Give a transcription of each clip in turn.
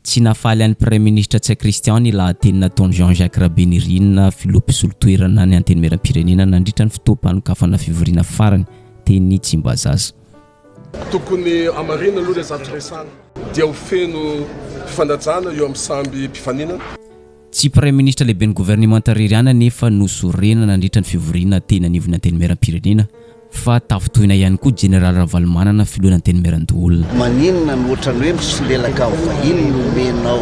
tsy nafaly an'ny premier ministre tsy Christian lahateny nataony Jean-Jacques Rabenirin filompisolon-toerana ny anteny meram-pirenena nandritra ny fotoam-panokafana fivoriana farany teny Tsimbazaza. Tokony amarina aloha resaka resana dia ho feno fifanajana eo amin'ny samby mpifaninana. Tsy premier ministre lehibe ny gouvernement taririana nefa nosorena nandritra ny fivoriana teny anivony anteny meram-pirenena fa tafitohina ihany koa General Ravalomanana filoana anteny meran-doholona. Maninona no ohatrany hoe misolelaka ho vahiny nomenao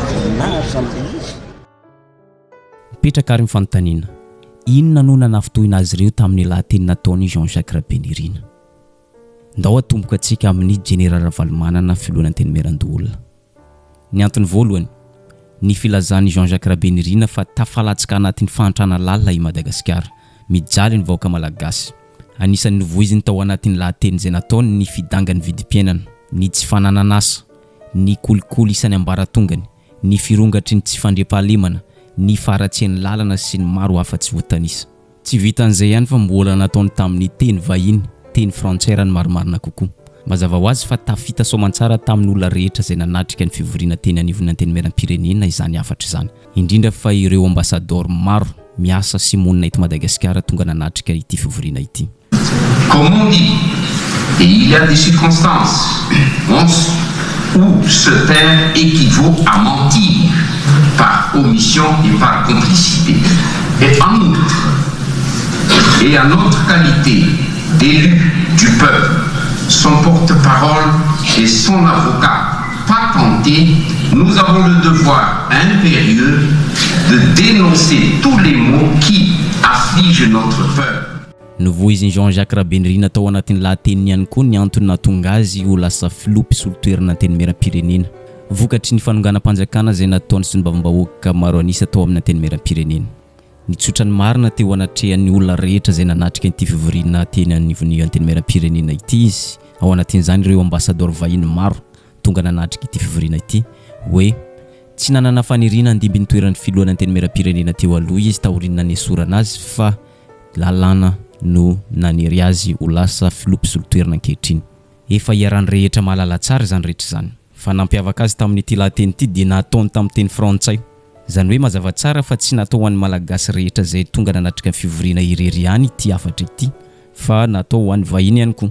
voninahitra amin'ilay izy. Mipetraka ary mifanontaniana. Inona no nanafitohina azy ireo tamin'ny lahateny nataony Jean-Jacques Rabenirin? Ndao atomboka antsika amin'ny General Ravalomanana filoana anteny meran-doholona. Ny antony voalohany, ny filazan'i Jean-Jacques Rabenirin fa tafalatsika anatin'ny fahantrana lalina i Madagasikara, mijaly ny vahoaka malagasy. Anisan'ny novoiziny tao anatin'ny lahateny izay nataony ny fidangan'ny vidim-piainana, ny tsy fanananasa, ny kolikoly isan'ny ambaratongany, ny firongatry ny tsy fandriam-pahalemana, ny faratsian'ny lalana sy ny maro hafa tsy voatanisa. Tsy vitan'izay ihany fa mbola nataony tamin'ny teny vahiny, teny frantsay raha ny marimarina kokoa. Mazava ho azy fa tafita soamantsara tamin'ny olona rehetra izay nanatrika ny fivoriana teny anivony anteny meram-pirenena izany afatra izany. Indrindra fa ireo ambassadeur maro miasa sy monina eto Madagasikara tonga nanatrika ity fivoriana ity. Comme on dit, et il y a des circonstances où se taire équivaut à mentir par omission et par complicité. Et en outre, et en notre qualité d'élu du peuple, son porte-parole et son avocat patenté, nous avons le devoir impérieux de dénoncer tous les maux qui affligent notre peuple. Novoiziny Jean-Jacques Rabenirin tao anatin'ny lahateny ihany koa ny antony nahatonga azy ho lasa filompisolon-toerana anteny meram-pirenena. Vokatry ny fanonganam-panjakana izay nataony sy ny bavambahoaka maro anisa tao amin'ny anteny meram-pirenena. Nitsotra ny marina teo anatrehan'ny olona rehetra izay nanatrika ity fivoriana teny anivony anteny meram-pirenena ity izy. Ao anatin'izany ireo ambassadeur vahiny maro tonga nanatrika ity fivoriana ity hoe tsy nanana faniriana andimbiny toeran'ny filoana anteny meram-pirenena teo aloha izy tahorinana ny esorana azy fa lalàna no naniry azy ho lasa filompisolon-toerana ankehitriny. Efa iarany rehetra mahalala tsara izany rehetra izany. Fa nampiavaka azy tamin'ity lahateny ity dia nataony tamin'ny teny frantsay. Izany hoe mazava tsara fa tsy natao ho an'ny malagasy rehetra izay tonga nanatrika ny fivoriana irery ihany ity afatra ity, fa natao ho an'ny vahiny ihany koa.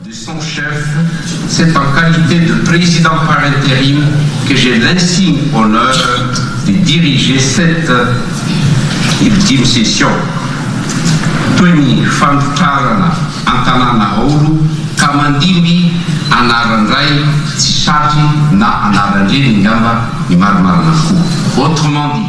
De son chef, c'est en qualité de président par intérim que j'ai l'insigne honneur de diriger cette ultime session. Toini fampitarana antanana olo kamandimby anarandray tsy satry na anarandreny ngamba ny marimarina koa. Autrement dit,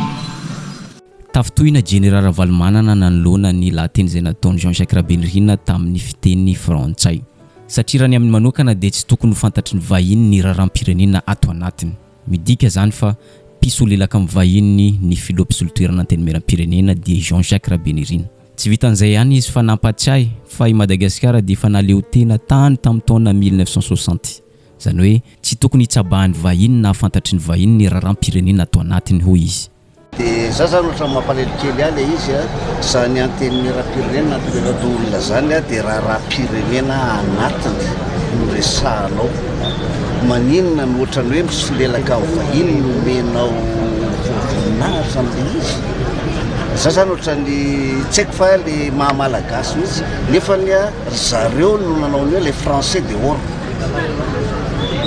tafitohina General Ravalomanana nanoloana ny lahateny izay nataony Jean-Jacques Rabenirin tamin'ny fiteny frantsay. Satria raha ny amin'ny manokana dia tsy tokony ho fantatry ny vahiny ny raharam-pirenena ato anatiny. Midika zany fa mpisolelaka amin'ny vahiny ny filompisolon-toerana anteny meram-pirenena dia Jean-Jacques Rabenirin. Tsy vitan'izay ihany izy fa nampatsiahy fa i Madagasikara dia efa naleo tena tany tamin'ny taona 1960. Izany hoe tsy tokony hitsabahan'ny vahiny na fantatry ny vahiny ny raharam-pirenena ato anatiny hoy izy. Dia za zany ohatra mampalahelo kely ahy ilay izy zany anteny meram-pirenena meran-doholona zany dia raharam-pirenena anatiny no resahanao. Maninona no ohatrany hoe misolelaka ho vahiny nomenao voninahitra amin'ilay izy. Za zany ohatrany tsy haiko fa ilay mahamalagasy mihitsy nefa ny zareo no nanao ny hoe les français de or.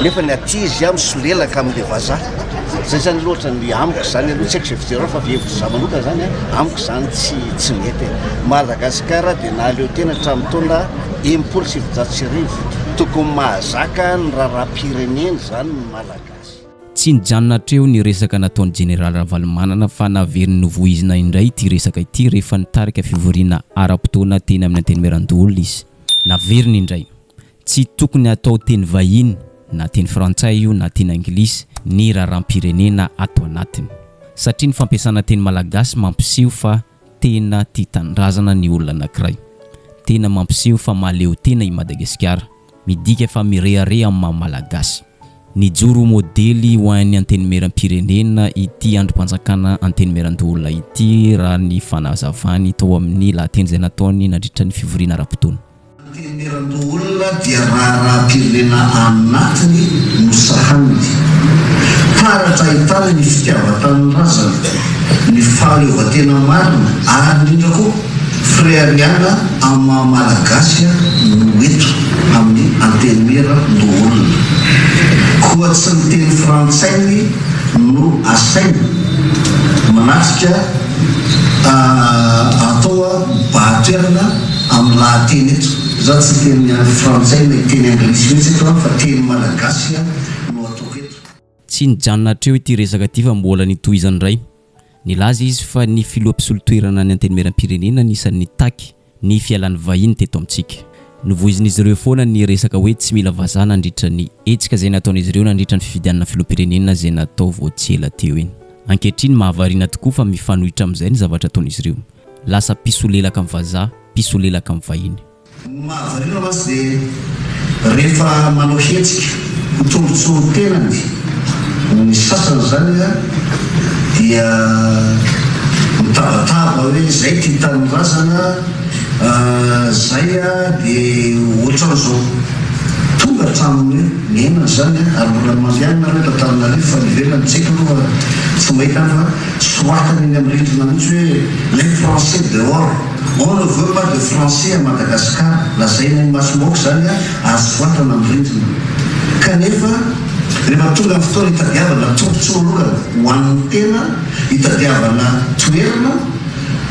Nefa ny aty izy misolelaka amin'ilay vazaha. Zay zany loatra ny amiko zany aloha tsy haiko izay fijereo fa vehivavy za manoka zany amiko zany tsy mety. Madagasikara dia naleo tena hatramin'ny taona 1970 tokony mahazaka ny raharam-pirenena zany ny malagasy. Tsy nijanona hatreo ny resaka nataony General Ravalomanana fa naveriny novoizina indray ity resaka ity rehefa nitarika fivoriana ara-potoana teny amin'ny anteny meran-doholona izy. Naveriny indray tsy tokony atao teny vahiny na teny frantsay io na teny anglisy ny raharam-pirenena ato anatiny. Satria ny fampiasana teny malagasy mampiseho fa tena tia tanindrazana ny olona anankiray. Tena mampiseho fa mahaleo tena i Madagasikara. Midika fa mireare amin'ny maha-malagasy. Ny joro modely ho an'ny anteny meram-pirenena ity androm-panjakana anteny meran-doholona ity raha ny fanazavany tao amin'ny lahateny izay nataony nandritra ny fivoriana ara-potoana. Anteny meran-doholona dia raharam-pirenena anatiny no sahaniny. taratra ahitana ny fitiavan-tan'ny razana, ny fahaleovan-tena marina ary indrindra koa fréariana amin'ny malagasy no eto amin'ny antenimera doolona. Koa tsy ny teny frantsay no asaina manatrika atao batoerana amin'ny lahateny eto. Za tsy teny frantsay na teny anglisy mihitsy eto fa teny malagasy no atao eto. Tsy nijanona hatreo ity resaka ity fa mbola nitohizany iray. Nilaza izy fa ny filoam-pisolon-toerana ny antenimieram-pirenena anisan'ny taky ny fialan'ny vahiny teto amintsika. Novoizin'izy ireo foana ny resaka hoe tsy mila vazaha nandritra ny hetsika izay nataon'izy ireo nandritra ny fifidianana filoam-pirenena izay natao vao tsy ela teo iny. Ankehitriny mahavariana tokoa fa mifanohitra amin'izay ny zavatra ataon'izy ireo. Lasa pisolelaka amin'ny vazaha, pisolelaka amin'ny vahiny. Mahavariana mantsy dia rehefa manao hetsika ho tombontsoron-tenany ny sasany zany dia mitabataba hoe zay ty tany razana zay dia ohatran'izao tonga hatraminy hoe menana zany ary mbola mandianina rehefa Antananarivo fa nivelany tsika aloha tsy mahita fa soatany eny amin'ny rindrina mihitsy hoe les français dehors, on ne veut pas de français à Madagascar. Lazaina ny masomoka zany azo soatana amin'ny rindrina kanefa rehefa tonga amin'ny fotoana hitadiavana tombontsoa ho an'ny tena hitadiavana toerana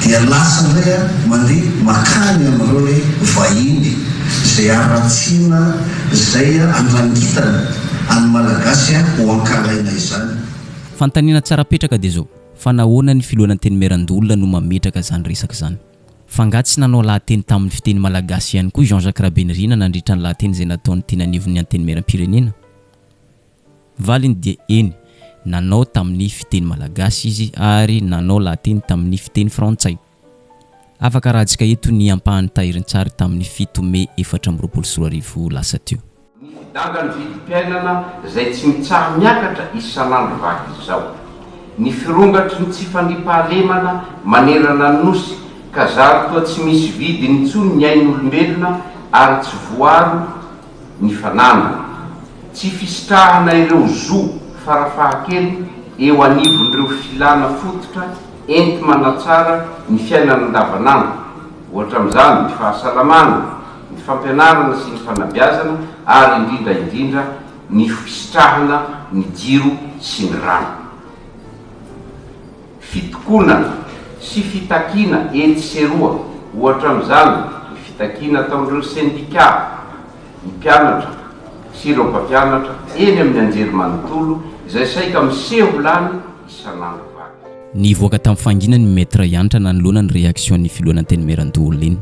dia lasa indray mandeha makany amin'ireo hoe vahiny izay aratsiana izay andrangitana any malagasy ho ankalaina izany. Fantaniana tsara petraka dia zao fa nahoana ny filoana antenimieran-dolona no mametraka izany resaka izany. Fangatsy nanao lahateny tamin'ny fiteny malagasy ihany koa Jean-Jacques Rabénirina nandritra ny lahateny izay nataony teny anivon'ny antenimieram-pirenena. Valiny dia eny nanao tamin'ny fiteny malagasy izy ary nanao lahateny tamin'ny fiteny frantsay. Afaka rajika eto ny ampahany tahirin-tsary tamin'ny 7 Mey 2024 lasa teo. Ny fidanga ny vidim-piainana izay tsy mitsaha miakatra isan'andro vaky izao. Ny firongatry ny tsy fandripahalemana manerana ny nosy ka zary toa tsy misy vidiny intsony ny ain'olombelona ary tsy voaro ny fananana. Tsy fisitrahana ireo zo farafahakely eo anivon'ireo filana fototra enti manatsara ny fiainana andavanandro, ohatra amin'izany ny fahasalamana, ny fampianarana sy ny fanabeazana ary indrindra ny fisitrahana ny jiro sy ny rano. Fitokonana sy fitakiana etsy seroa, ohatra amin'izany ny fitakiana ataon'ireo syndicat, ny mpianatra sy ireo mpampianatra eny amin'ny anjery manontolo izay saika miseho lany isan'andro vaky. Nivoaka tamin'ny fangina ny maître Yantra nanoloana ny réaction ny filoana antenimieran-dolona iny.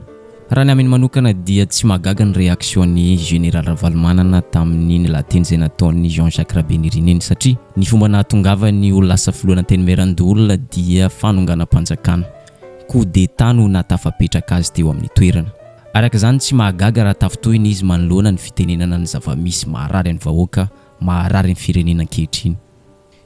Raha ny aminy manokana dia tsy mahagaga ny réaction ny général Ravalomanana tamin'ny lahateny izay nataony Jean-Jacques Rabénirina iny satria ny fomba nahatongavany ho lasa filoana antenimieran-dolona dia fanonganam-panjakana, coup d'état no natafapetraka azy teo amin'ny toerana. Araka izany tsy mahagaga raha tafitohiny izy manoloana ny fitenenana ny zava-misy maharary ny vahoaka, maharary ny firenena ankehitriny.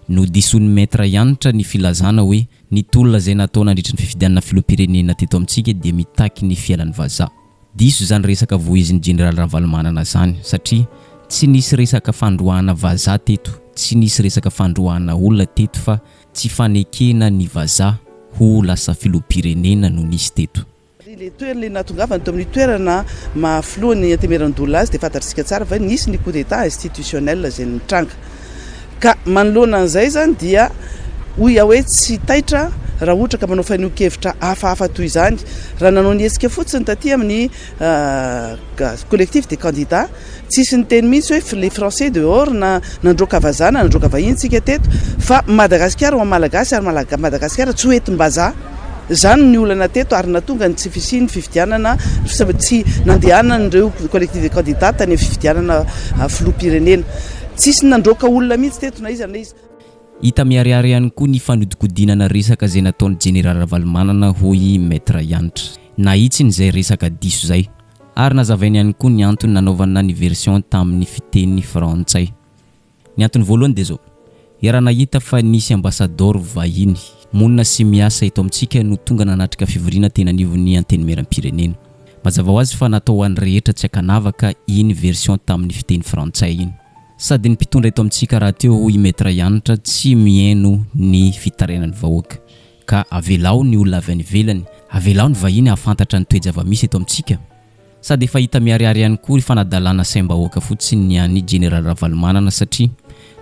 No disony maître Yantra ny filazana hoe ny tolona izay natao nandritra ny fifidianana filoam-pirenena teto amintsika dia mitaky ny fialan'ny vazaha. Diso izany resaka voizin'ny général Ravalomanana zany satria tsy nisy resaka fandroahana vazaha teto, tsy nisy resaka fandroahana olona teto fa tsy fanekena ny vazaha ho lasa filoam-pirenena no nisy teto. Le toerana natongavana teo amin'ny toerana mahafiloany antenimieran-dolona azy dia fantatritsika tsara fa nisy ny coup d'état institutionnel izay nitranga. Ka manoloana an'izay zany dia hoy hoe tsy taitra raha ohatra ka manao faneho-kevitra hafahafa toy izany. Raha nanao ny hetsika fotsiny taty amin'ny collectif des candidats, tsisy ny teny mihitsy hoe les français dehors na nandroaka vazana, nandroaka vahiny tsika teto fa Madagasikara ho malagasy ary Madagasikara tsy hoentim-bazaha. Zany ny olana teto ary natonga ny tsy fisiny fifidianana tsy nandehanana ireo collectif des candidats tany fifidianana filoam-pirenena. Tsisy nandroaka olona mihitsy teto na izy na izy. Hita miariary ihany koa ny fanodikodinana resaka izay nataony général Ravalomanana hoy maître Yantra. Nahitsiny izay resaka diso izay ary nazavainy ihany koa ny antony nanaovana ny version tamin'ny fiteny frantsay. Ny antony voalohany dia zao: raha nahita fa nisy ambassador vahiny monina sy miasa eto amintsika no tonga nanatrika fivoriana tena anivon'ny antenimieram-pirenena. Mazava ho azy fa natao an'ny rehetra tsy akanavaka iny version tamin'ny fiteny frantsay iny. sady ny mpitondra eto amintsika raha teo i Maître Yanitra tsy mihaino ny fitarenan'ny vahoaka ka avelao ny olona avy any ivelany, avelao ny vahiny ahafantatra ny toe-java-misy eto amintsika. Sady efa hita miariary ihany koa fanadalana saim-bahoaka fotsiny ny an'ny Général Ravalomanana satria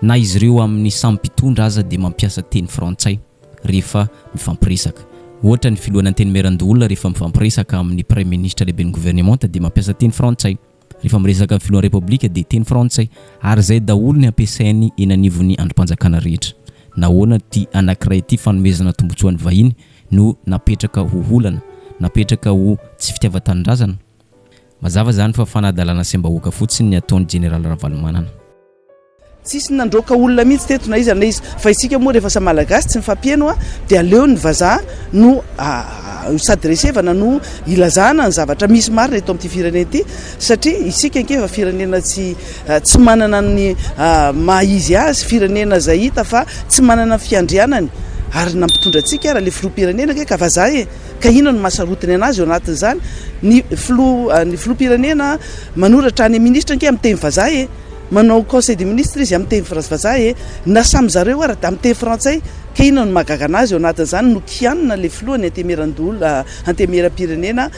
na izy ireo amin'ny samy mpitondra aza dia mampiasa teny frantsay rehefa mifampiresaka. Ohatra ny filohan'ny teny Merandolona rehefa mifampiresaka amin'ny Premier Ministre lehibe ny gouvernement dia mampiasa teny frantsay. Rehefa miresaka amin'ny filohan'ny République dia teny frantsay ary zay daholo ny ampiasainy eny anivon'ny androm-panjakana rehetra. Nahoana ty anankiray ty fanomezana tombotsoan'ny vahiny no napetraka ho olana, napetraka ho tsy fitiavan-tanindrazana. Mazava zany fa fanadalana saim-bahoaka fotsiny ny ataon'ny Général Ravalomanana. Tsisy nandroaka olona mihitsy teto na izy fa isika moa rehefa sa malagasy tsy mifampieno dia aleo ny vazaha no s'adressevana no ilazana ny zavatra misy marina eto amin'ity firenena ity satria isika ankefa firenena tsy manana ny mahizy azy, firenena zay hita fa tsy manana fiandrianany ary nampitondra antsika raha le filoha-pirenena ka vazaha ka ino no mahasarotiny anazy eo anatin'izany ny filoha-pirenena manoratra any ministra nke amin'ny teny vazaha manao conseil des ministres izy amin'ny teny vazaha na samy zareo ary amin'ny teny frantsay ka ino no mahagaga anazy eo anatin'izany no kianina le filohany antemeran-dola antemeram-pirenena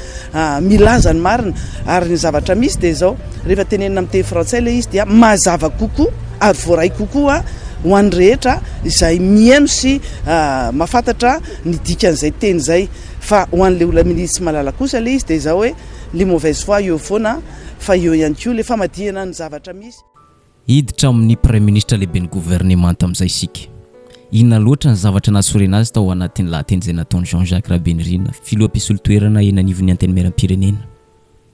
milaza ny marina ary ny zavatra misy dia zao rehefa tenenina amin'ny teny frantsay le izy dia mazava kokoa ary voaray kokoa ho an'ny rehetra izay mihaino sy mahafantatra ny dikan'izay teny zay fa ho an'le olona ministre malala kosa le izy dia zao hoe le mauvaise foi eo foana fa eo ihany koa le famadihana ny zavatra misy. Hiditra amin'ny Premier Ministre lehibe ny gouvernement amin'izay isika. Inona loatra ny zavatra nahasorena azy tao anatin'ny lahateny izay nataon'i Jean-Jacques Rabenirin, filoha-mpisolo toerana eny anivon'ny antenimieram-pirenena.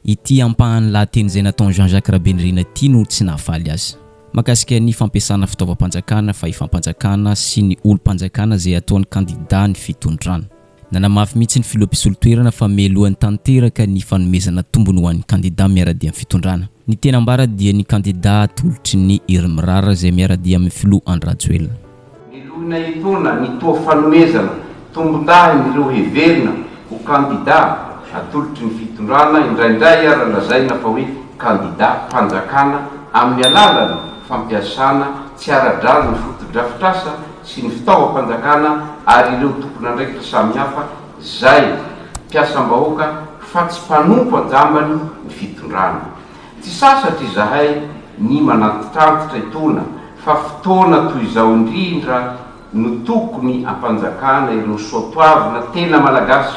Ity ampahan'ny lahateny izay nataon'i Jean-Jacques Rabenirin ity no tsy nahafaly azy. Makasika ny fampiasana fitaovam-panjakana, fahefam-panjakana sy ny olo-panjakana izay ataon'ny candidat ny fitondrana. Nanamafy mihitsy ny filoha-mpisolo toerana fa mialohan'ny tanteraka ny fanomezana tombony ho an'ny candidat miaradia amin'ny fitondrana. Ny tena ambara dia ny candidat atolotry ny hery mirara izay miaradia amin'ny filoha Andrajoelina. Milohana hitona ny toa fanomezana tombon-dahy mileo heverina ho candidat atolotry ny fitondrana indraindray ary lazaina fa hoe candidat mpanjakana amin'ny alalany fampiasana tsy ara-drano ny fotodrafitrasa sy ny fitaovam-panjakana ary ireo tompon'andraikitra samihafa zay mpiasam-bahoaka fa tsy mpanompo ajambany ny fitondrana. Tsy sasatra izahay ny manatitantitra itona fa fotoana toy izao indrindra no tokony ampanjakana ireo soatoavina tena malagasy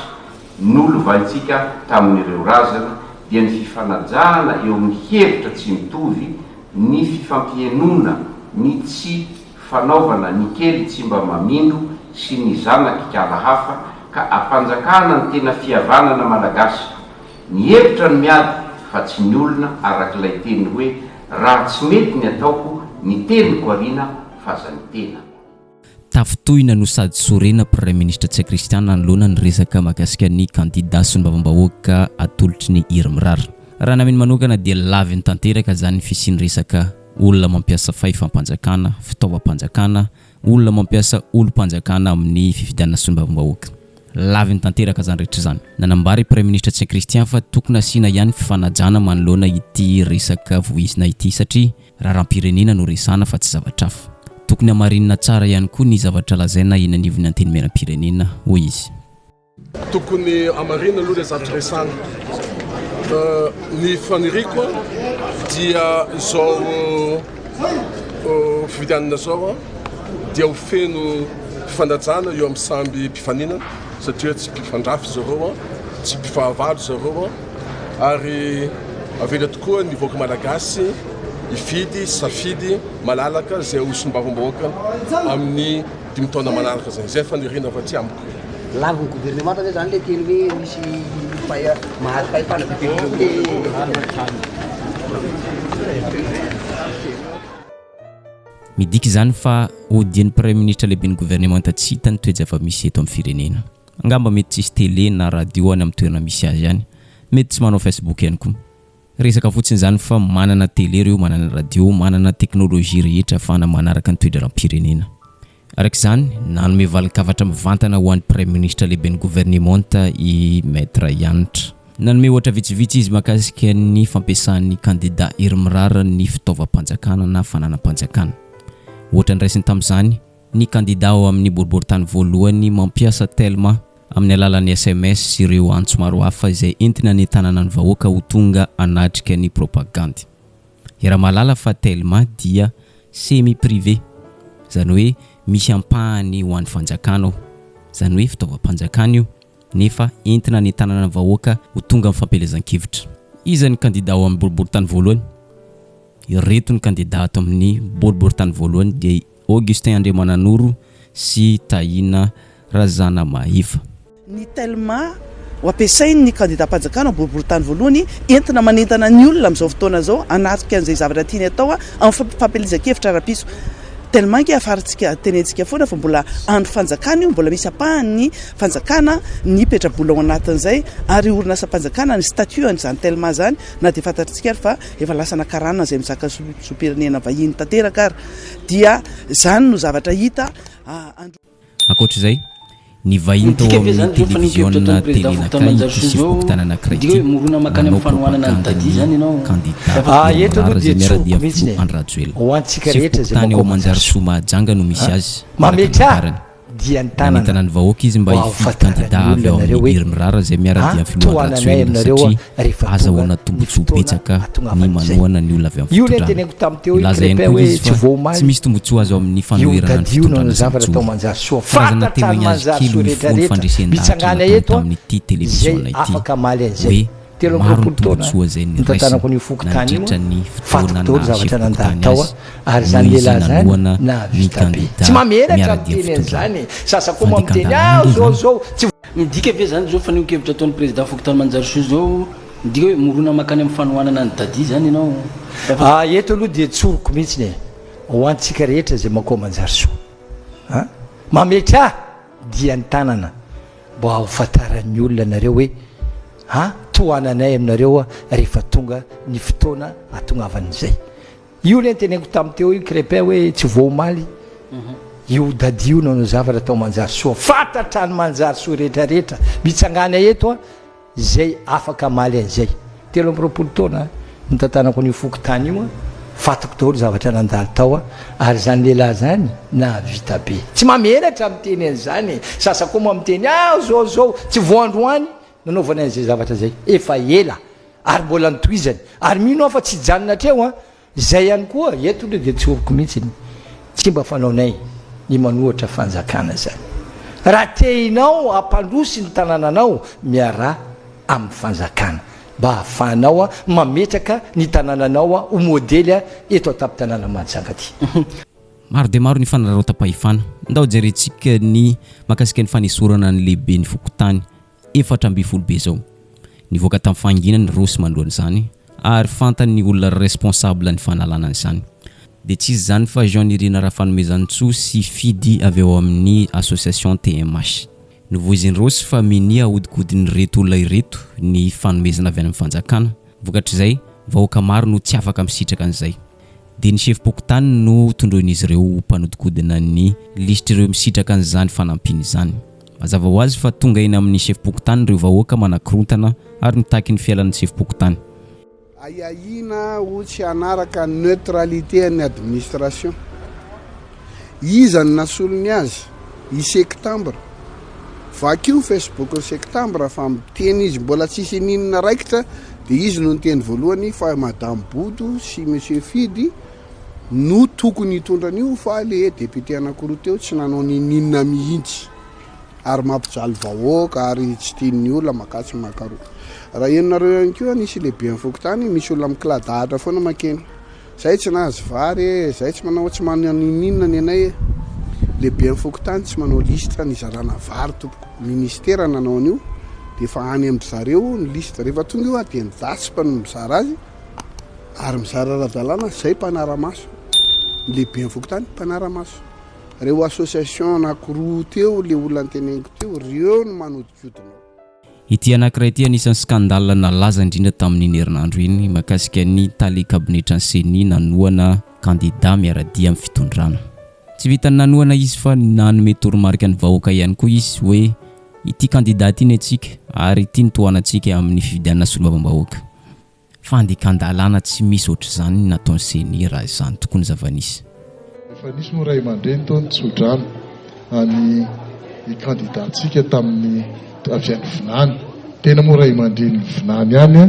nolovaintsika tamin'ireo razana dia ny fifanajana eo amin'ny hevitra tsy mitovy, ny fifampienona, ny tsy fanaovana ny kely tsy mba mamindro sy ny zanaky kala hafa ka ampanjakana ny tena fihavanana malagasy. Ny hevitra no miady fa tsy ny olona arak'ilay teny hoe raha tsy mety ny ataoko ny teniko arina fa za ny tena. Tafitohina no sady sorena Premier Ministre Tsy Kristiana anoloana ny resaka mahakasika ny candidat solombavam-bahoaka atolotry ny hery mirara. Raha nameny manokana dia lavy ny tanteraka zany fisiany resaka olona mampiasa fahefam-panjakana, fitaovam-panjakana, olona mampiasa olo-panjakana amin'ny fifidianana solombavam-bahoaka. Lavy ny tanteraka zany rehetra zany. Nanambary Premier Ministre Tsy Kristiana fa tokony asiana ihany fifanajana manoloana ity resaka voizina ity satria raha rampirenena no resana fa tsy zavatra hafa. Tokony hamarinina tsara ihany koa ny zavatra lazaina eny anivon'ny antenimieram-pirenena hoy izy. Tokony hamarinina aloha le zavatra resana. Ny faniriko dia izao fividianana zao dia ho feno fifanajana eo amin'ny samby mpifaninana satria tsy mpifandrafy zareo, tsy mpifahavalo zareo ary avela tokoa ny voaka malagasy ifidy safidy malalaka zay solombavam-bahoaka amin'ny 5 taona manaraka zay fanirina avy aty amiko. Laviny gouvernement zay zany le teny hoe misy mahazo fahefana midiky zany fa odian'ny Premier Ministre lehibe ny gouvernement tsy hitany toe-java-misy eto amin'ny firenena. Angamba mety tsisy télé na radio any amin'ny toerana misy azy ihany, mety tsy manao Facebook ihany koa. Resaka fotsiny zany fa manana télé reo, manana radio, manana teknôlôjia rehetra afahana manaraka ny toe-dram-pirenena. Araka izany nanome valikavatra mivantana ho an'ny Premier Ministre lehibe ny gouvernement i Maître Yanitra nanome ohatra vitsivitsy izy mahakasika ny fampiasan'ny candidat irimirara ny fitaovam-panjakana na fananam-panjakana. Ohatra ny raisiny tamin'izany ny candidat ao amin'ny boriboritany voalohany mampiasa tellement amin'ny alalan'ny SMS sy ireo antso maro hafa izay entina ny tanàna ny vahoaka ho tonga anatrika ny propagandy. Ira-malala fa tellement dia semi privé, zany hoe misy ampahany ho an'ny fanjakana, zany hoe fitaovam-panjakana io nefa entina ny tanàna ny vahoaka ho tonga amin'ny fampelezan-kevitra. Iza ny candidat ao amin'ny boriboritany voalohany? Ireto ny candidat ato amin'ny boriboritany voalohany dia Augustin Andriamananoro sy Tahina Razana Mahiva. Ny tellement ho ampiasainy ny candidat-panjakana amin'ny boriboritany voalohany entina manentana ny olona amin'izao fotoana izao anatrika an'izay zavatra tiany atao amin'ny fampelezan-kevitra ara-piso. Tellement que afarantsika tenentsika foana fa mbola andro fanjakana io, mbola misy apahany fanjakana ny petrabola ao anatin'izay ary orinasa panjakana ny statut an'izany tellement zany na dia fantatritsika fa efa lasa nakarana izay mizaka sopirenena vahiny tanteraka ary dia zany no zavatra hita ankoatr'izay ny vahiny tao amin'ny télévision telenakay sy fokotana anankiray morona makany amin'ny fanohanana ny dadi zany ianao eto aloha dia tsoko mihitsy Andrajoela ho antsika rehetra zay tany ao manjary Somajanga no misy azy mametra dia ny tanana ny vahoaka izy mba hifidy candidat avy ao amin'ny irimirara zay miara-dia filohan-Andrajoela satria azahoana tombotsoa betsaka ny manohana ny olona avy amin'ny fotodrano. Ilaza ihany koa izy fa tsy misy tombotsoa azo amin'ny fanoherana ny fitondrana karazana témoignage kely mifono fandresen'ahatra tamin'ny ity télévision ity hoe maro ny tombotsoa zay ny tantanako ny fokotany nandritra ny fotoana na zavatra chefokotany nandatao azy ary zany lehilahy zany na ny candidat tsy mameratra miteny zany sasa koa mamiteny zao tsy midika ve zany zao fanio kevitra ataon'ny président Fokotany Manjarisoa zao midika hoe morona makany amin'ny fanohanana ny dadi zany ianao eto aloha dia tsoroko mihitsy ho antsika rehetra zay makoa Manjarisoa mametra dia ny tanana mba hahofantaran'ny olona nareo hoe tohananay aminareo rehefa tonga ny fotoana atongavan'izay. Io le teneniko tamin'ny teo io Crépin hoe tsy voamaly io dadi io no zavatra atao Manjarisoa fantatra ny Manjarisoa rehetrarehetra mitsangana eto zay afaka maly an'izay. 13 taona ny tantanako ny Fokotany io fatako daholo zavatra nandalo tao ary zany lehilahy zany na vita be tsy mameratra miteny an'izany sasa koa mamiteny zao tsy voandroany nanaovana an'izay zavatra zay efa ela ary mbola nitoizany ary mino afa tsy janona treo zay ihany koa eto le dia tsoroko mihitsy tsy mba fanaonay ny manohatra fanjakana zany raha tehinao ampandrosy ny tanànanao miara amin'ny fanjakana mba hahafahanao mametraka ny tanànanao ho modely eto atapy-tanàna Mahajanga ty. Maro dia maro ny fanararaotam-pahefana ndao jerentsika ny mahakasika ny fanesorana ny lehibe ny Fokotany 420 be zao nivoaka tamin'ny fanginany Rosy manoloan'izany ary fantany olona responsable ny fanalana an'izany dia tsy izy zany fa Jean Irina Rafanomezantsoa sy fidy avy ao amin'ny association TMH novoiziny Rosy fa mini ahodikodiny reto olona ireto ny fanomezana avy any amin'ny fanjakana vokatr'izay vahoaka maro no tsy afaka misitraka an'izay dia ny chef Pokotany no tondroin'izy ireo mpanodikodina ny lisitra ireo misitraka an'izany fanampiany izany. Mazava ho azy fa tonga eny amin'ny chef Pokotany ireo vahoaka manakorontana ary mitaky ny fialan'ny chef Pokotany. Ayahina ho tsy anaraka neutralité ny administration izany nasolony azy i septembre vakio Facebook septembre fa miteny izy mbola tsisy ninona raikitra dia izy no niteny voalohany fa Madame Bodo sy Monsieur Fidy no tokony hitondran'io fa le député anankiroa teo tsy nanao ny ninona mihitsy ary mampijaly vahoaka ary tsy tian'ny olona makatsy makaroa. Raha enonareo ihany koa nisy lehibe amin'ny Fokotany misy olona mikladahatra foana makeny zay tsy nahazo vary zay tsy manao tsy manao ninona ny anay lehibe amin'ny Fokotany tsy manao listra ny zarana vary tompoko ministera nanao an'io dia fa any amin'ny zareo ny listra rehefa tonga io dia nidaspa no mizara azy ary mizara ara-dalàna zay mpanaramaso lehibe amin'ny Fokotany mpanaramaso reo association anankiroa teo le olona nteneniko teo reo no manodikodina. Ity anankiray ity anisan'ny skandale nalaza indrindra tamin'ny herinandro iny mahakasika ny tale kabinetra ny CENI nanohana candidat miaradia amin'ny fitondrana. Tsy vitany nanohana izy fa nanome toromarika ny vahoaka ihany koa izy hoe ity candidat iny atsika ary ity nitoanantsika amin'ny fividianana solombavambahoaka fa andikandalana tsy misy ohatr'izany nataony CENI raha izany tokony zavanisy. Efa nisy moa ray aman-dreny tao Tsodrano any candidatsika tamin'ny avy any Vinany. Tena moa ray aman-dreny Vinany ihany a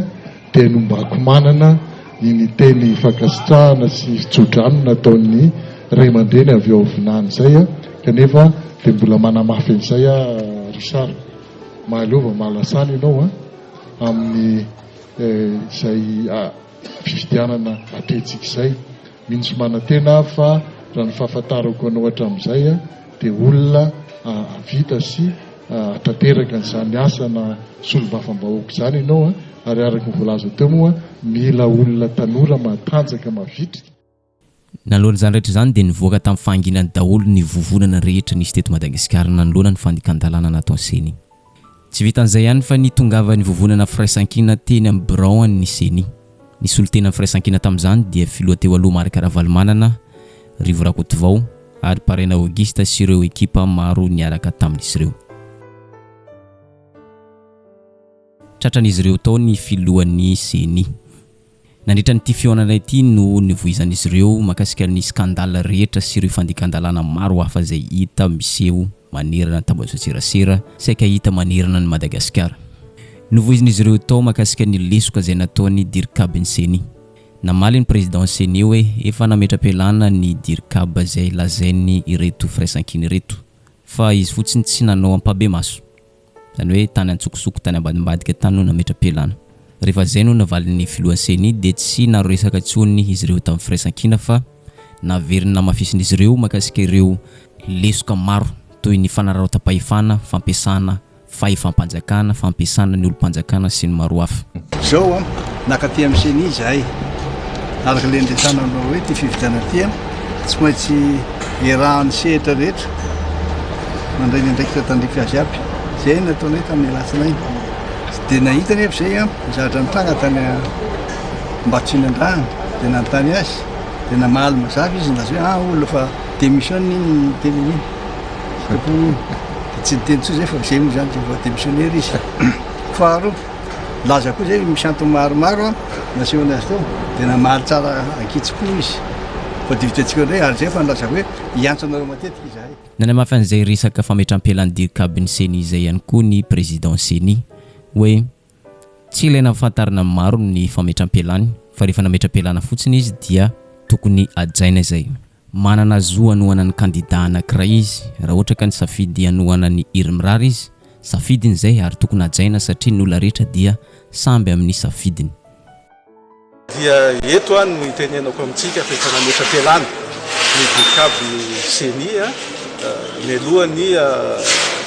dia nombako manana iny teny fakasitrahana sy Tsodrano nataon'ny ray aman-dreny avy ao Vinany zay a kanefa dia mbola manamafy an'izay a Richard mahaleova mahalasana ianao a amin'ny izay fividianana atretsika izay mintsy manantena fa raha ny fahafantarako anao hatramin'izay a dia olona vita sy tanteraka n'izany asana solombavambahoaka izany ianao a ary araka ny voalaza teo moa mila olona tanora matanjaka mavitrika. Nalohan'izany rehetra izany dia nivoaka tamin'ny fahanginany daholo ny vovonana rehetra nisy teto Madagasikara nanoloana ny fandikandalana nataony CENI. Tsy vitan'izay ihany fa nitongava ny vovonana firaisan-kina teny amin'ny Braon-ny CENI. Nisy olo teny amin'ny firaisan-kina tamin'izany dia filoha teo aloha Marc Ravalomanana, Rivo Rakotovao ary Parena Auguste sy ireo ekipa maro niaraka tamin'izy ireo. Tratran'izy ireo tao ny filohan'ny CENI. Nandritra n'ity fionana ity no nivoizan'izy ireo makasika ny skandala rehetra sy ireo fandikandalana maro hafa izay hita miseho manerana tambazoserasera saika hita manerana ny Madagasikara. Nivoizin'izy ireo tao makasika ny lesoka izay nataony dirikabiny CENI. Namaly ny président CENI hoe efa nametra-pialana ny dirikaba izay lazainy ireto firaisan-kina ireto fa izy fotsiny tsy nanao ampabe maso. Zany hoe tany antsokosoko tany ambadimbadika tany no nametra-pialana. Rehefa izay no navalin'ny filohan'ny CENI dia tsy naresaka intsony izy ireo tamin'ny firaisan-kina fa naveriny namafisin'izy ireo makasika ireo lesoka maro toy ny fanararaotam-pahefana, fampiasana fahefam-panjakana, fampiasana ny olo-panjakana sy ny maro hafa. Zao nakaty amin'ny CENI izahay araka le ndetananao hoe ty fividiana ty tsy maintsy iarahan'ny sehatra rehetra mandray ny andraikitra tandrify azy aby zay nataony hoe tamin'ny alatsinainy dia nahitany aby zay zahatra nitranga tany Mbatsinandrano dia nanontany azy dia namaly mazava izy nazy hoe olona fa démissionne iny teny iny tsy niteny tsoa zay fa zay moa zany fa démissionnaire izy. Faharoa laza koa zay misy antony maromaro nasehony azy tao dia namaly tsara ankitsikoa izy fa divitentsika indray ary zay fa nilaza hoe hiantsonareo matetika izahay. Nanamafy an'izay resaka fametram-pialan'ny dirikabiny CENI izay ihany koa ny président CENI hoe tsy ilaina fantarina maro ny fametram-pialany fa rehefa nametram-pialana fotsiny izy dia tokony ajaina izay. Manana zo anohana ny kandida anankiray izy raha ohatra ka ny safidy anohana ny irimirary izy safidiny izay ary tokony ajaina satria ny olona rehetra dia samby amin'ny safidiny. Dia eto no itenenako amintsika fa efa nametra-pialana ny dirikabiny CENI ny alohany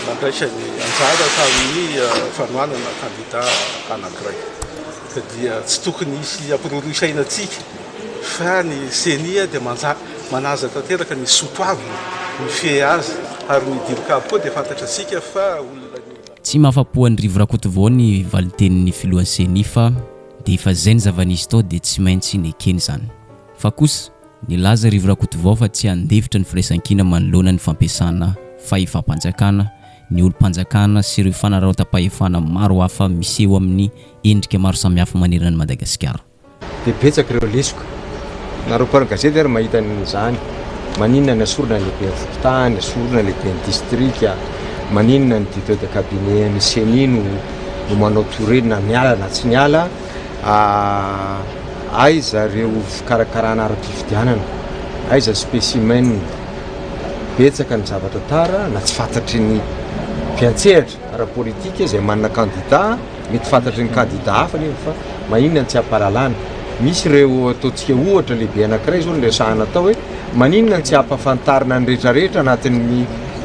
nandraisany anjara tamin'ny fanohanana kandida anankiray ka dia tsy tokony hisy ampirorosainantsika fa ny CENI dia manaza tanteraka ny sotoavy ny fe azy ary ny dirikabo koa dia fantatratsika fa olona tsy mahafapo ny Rivo Rakotovao ny valitenin'ny filohan'ny CENI fa dia efa izay ny zavanisy tao dia tsy maintsy nekeny zany fa kosa nilaza Rivo Rakotovao fa tsy handevitra ny firaisan-kina manoloana ny fampiasana fahefam-panjakana ny olo-panjakana sy ireo fanararaotam-pahefana maro hafa miseho amin'ny endrika maro samihafa manerana ny Madagasikara. Dia betsaka ireo lesoka naroparan'ny gazety ary mahita n'izany maninona ny asorana lehibe fokotany, asorana lehibe ny distrika, maninona ny directeur de cabinet ny CENI no manao tourena miala na tsy miala aiza ireo fikarakarana ara-pividianana, aiza spécimen betsaka ny zavatra tara na tsy fantatry ny mpiantsehatra ara-politika izay manana kandida mety fantatry ny kandida hafa nefa fa maninona ny tsy ampahalalana. Misy ireo ataontsika ohatra lehibe anankiray zao ny resahana atao hoe maninona ny tsy ampahafantarina ny rehetrarehetra anatin'ny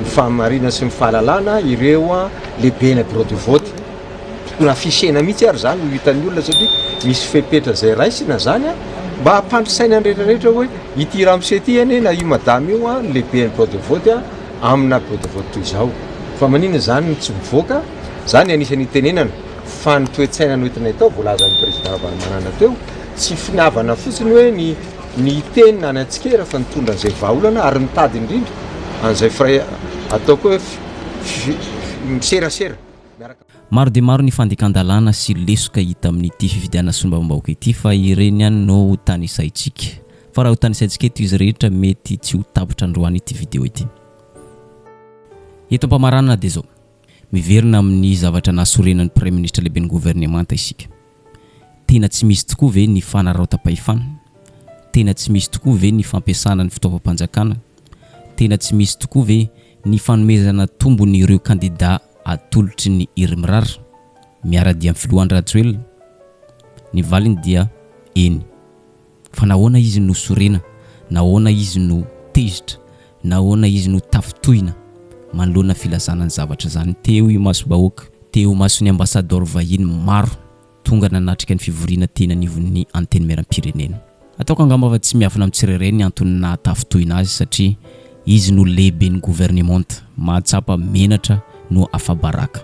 famarina sy ny fahalalana ireo lehibe na bureau de vote. Tokony afisena mihitsy ary zany no hitan'ny olona satria misy fepetra izay raisina zany mba hampandrisaina ny rehetrarehetra hoe ity ramose ty ane na io madame io ny lehibe ny bureau de vote amina bureau de vote toy izao fa maninona zany ny tsy mivoaka zany anisany tenenana fa ny toe-tsaina noentinay tao voalazan'ny président Ravalomanana teo tsy finavana fotsiny hoe ny tenina any Antsikera fa nitondra an'izay vahaolana ary nitady indrindra an'izay fray atao koa miserasera maro dia maro ny fandekan-dalàna sy lesoka hita amin'ity fifidiana sombambahoaka ity fa ireny ihany no ho tanisaintsika fa raha ho tanisaintsika eto izy rehetra mety tsy ho tapitra androany ity video ity. Eto ampamarana dia zao miverina amin'ny zavatra nahasorenan'ny premier ministre lehibe ny gouvernemanta isika. Tena tsy misy tokoa ve ny fanaraotam-pahefana? Tena tsy misy tokoa ve ny fampiasana ny fitaovam-panjakana? Tena tsy misy tokoa ve ny fanomezana tombony ireo kandida atolotry ny irimirara miara-dia amin'ny filohan'ny Rajoelina? Ny valiny dia eny. Fa nahoana izy no sorena? Nahoana izy no tezitra? Nahoana izy no tafitohina manoloana filazana ny zavatra zany? Teo i maso-bahoaka, teo maso ny ambassadeur vahiny maro tonga nanatrika ny fivoriana tena nivon'ny anteny meram-pirenena. Ataoko angamba fa tsy miafina amin'ny tsirairay ny antony nahatafitohina azy satria izy no lehibe ny gouvernemanta, mahatsapa menatra no afabaraka.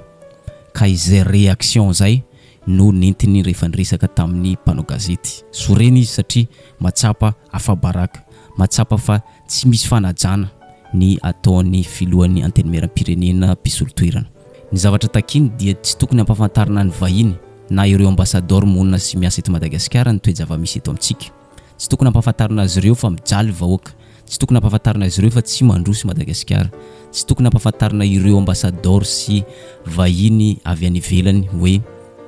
Ka izay réaction zay no nentiny rehefa niresaka tamin'ny mpanao gazety. Sorena izy satria mahatsapa afabaraka, mahatsapa fa tsy misy fanajana ny ataon'ny filohan'ny anteny meram-pirenena mpisolo toerana. Ny zavatra takiny dia tsy tokony ampafantarina ny vahiny na ireo ambassadeur monina sy miasa eto Madagasikara ny toe-java-misy eto amintsika. Tsy tokony ampafantarina azy ireo fa mijaly vahoaka. Tsy tokony ampafantarina azy ireo fa tsy mandroso Madagasikara. Tsy tokony ampafantarina ireo ambassadeur sy vahiny avy any ivelany hoe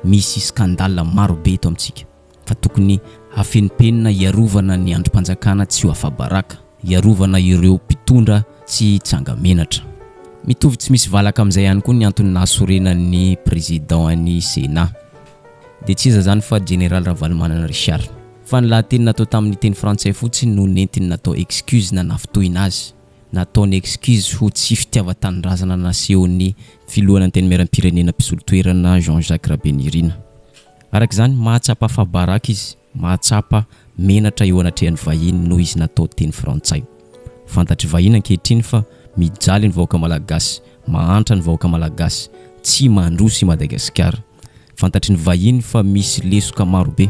misy skandale maro be eto amintsika. Fa tokony hafenimpenina iarovana ny androm-panjakana tsy ho afabaraka, iarovana ireo mpitondra tsy tsangamenatra. Mitovy tsy misy valaka amin'izay ihany koa ny antony nahasorenan'ny président ny Sénat. Dia tsy iza zany fa général Ravalomanana Richard. Fa ny lahateny natao tamin'ny teny frantsay fotsiny no nentiny natao excuse na nafitohina azy. Nataony excuse ho tsy fitiavan-tanindrazana nasehon'ny filohan'ny anteny meram-pirenena mpisolo toerana Jean-Jacques Rabenirina. Araka izany mahatsapa fabaraka izy, mahatsapa menatra eo anatrehan'ny vahiny noho izy natao teny frantsay. Fantatry vahiny ankehitriny fa mijaly ny vahoaka malagasy, mahantra ny vahoaka malagasy, tsy mandroso i Madagasikara. Fantatry ny vahiny fa misy lesoka maro be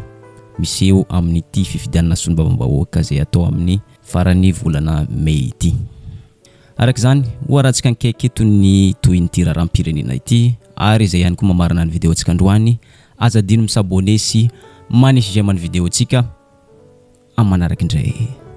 miseho amin'ity fifidianana sombambahoaka izay atao amin'ny farany volana Mey ity. Araka izany hoarantsika nikaiky eto ny tohin'ity raharam-pirenena ity ary izay ihany koa mamarana ny video antsika androany. Aza dino misabone sy manisy j'aime ny video antsika amin'ny manaraka indray.